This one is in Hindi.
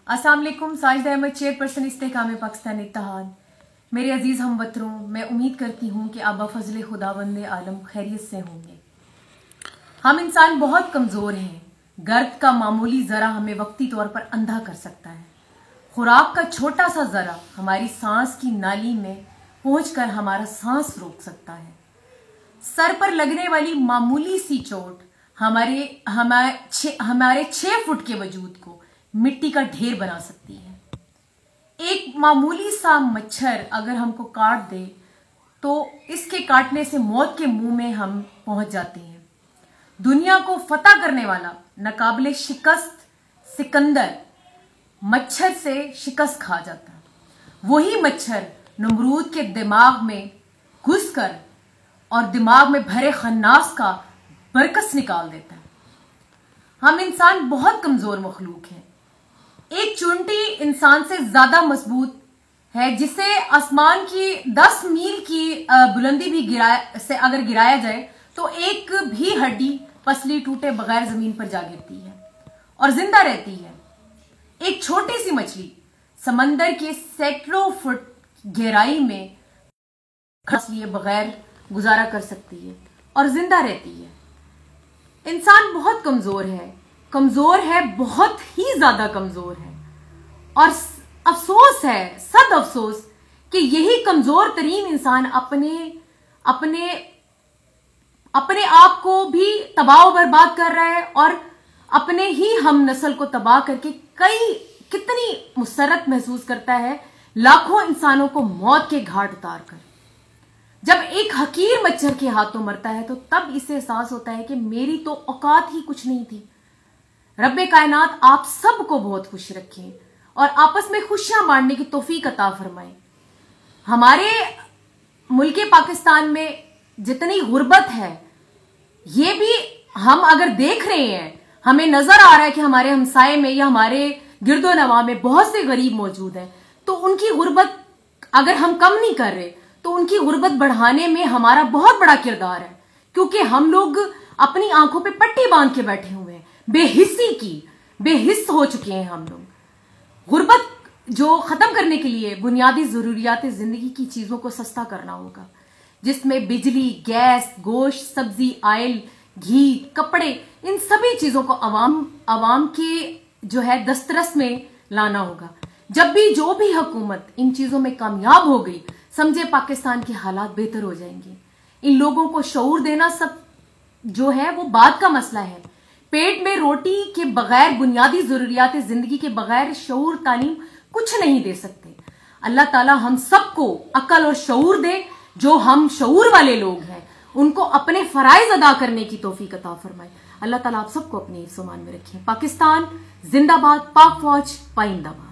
अस्सलाम वालेकुम। साजिदा अहमद, चेयरपर्सन इस्तेहकाम पाकिस्तान इत्तेहाद। मेरे अजीज हमवतनों, मैं उम्मीद करती हूँ कि आप बफज़ल खुदावंद आलम खैरियत से होंगे। हम इंसान बहुत कमज़ोर हैं। गर्द का मामूली ज़रा हमें वक्ती तौर पर अंधा कर सकता है। खुराक का छोटा सा ज़रा हमारी सांस की नाली में पहुंचकर हमारा सांस रोक सकता है। सर पर लगने वाली मामूली सी चोट हमारे 6 फुट के वजूद को मिट्टी का ढेर बना सकती है। एक मामूली सा मच्छर अगर हमको काट दे तो इसके काटने से मौत के मुंह में हम पहुंच जाते हैं। दुनिया को फतह करने वाला नाकाबिले शिकस्त सिकंदर मच्छर से शिकस्त खा जाता है। वही मच्छर नमरूद के दिमाग में घुसकर और दिमाग में भरे खन्नास का बरकस निकाल देता है। हम इंसान बहुत कमजोर मखलूक हैं। एक चुंटी इंसान से ज्यादा मजबूत है, जिसे आसमान की 10 मील की बुलंदी भी अगर गिराया जाए तो एक भी हड्डी पसली टूटे बगैर जमीन पर जा गिरती है और जिंदा रहती है। एक छोटी सी मछली समंदर के सैकड़ों फुट गहराई में घास लिए बगैर गुजारा कर सकती है और जिंदा रहती है। इंसान बहुत कमजोर है, बहुत ही ज्यादा कमजोर है। और अफसोस है, सद अफसोस कि यही कमजोर तरीन इंसान अपने आप को भी तबाह और बर्बाद कर रहा है और अपने ही हम नस्ल को तबाह करके कितनी मुसरत महसूस करता है, लाखों इंसानों को मौत के घाट उतार कर। जब एक हकीर मच्छर के हाथों मरता है तो तब इसे एहसास होता है कि मेरी तो औकात ही कुछ नहीं थी। रब्बे कायनात आप सबको बहुत खुश रखें और आपस में खुशियां बांटने की तौफीक अता फरमाए। हमारे मुल्क पाकिस्तान में जितनी गुर्बत है, ये भी हम अगर देख रहे हैं, हमें नजर आ रहा है कि हमारे हमसाये में या हमारे गिरदो नवा में बहुत से गरीब मौजूद हैं, तो उनकी गुर्बत अगर हम कम नहीं कर रहे तो उनकी गुर्बत बढ़ाने में हमारा बहुत बड़ा किरदार है। क्योंकि हम लोग अपनी आंखों पे पट्टी बांध के बैठे हुए हैं, बेहिस हो चुके हैं हम लोग। गुर्बत जो खत्म करने के लिए बुनियादी जरूरियात जिंदगी की चीजों को सस्ता करना होगा, जिसमें बिजली, गैस, गोश्त, सब्जी, ऑयल, घी, कपड़े, इन सभी चीजों को अवाम के जो है दस्तरस में लाना होगा। जब भी जो भी हुकूमत इन चीजों में कामयाब हो गई, समझे पाकिस्तान के हालात बेहतर हो जाएंगे। इन लोगों को शऊर देना सब जो है वो बात का मसला है। पेट में रोटी के बगैर, बुनियादी जरूरियात जिंदगी के बगैर शऊर तालीम कुछ नहीं दे सकते। अल्लाह ताला हम सबको अक्ल और शऊर दे। जो हम शऊर वाले लोग हैं उनको अपने फराइज अदा करने की तौफीक अता फरमाए। अल्लाह ताला आप सबको अपने ईमान में रखें। पाकिस्तान जिंदाबाद, पाक फौज पाइंदाबाद।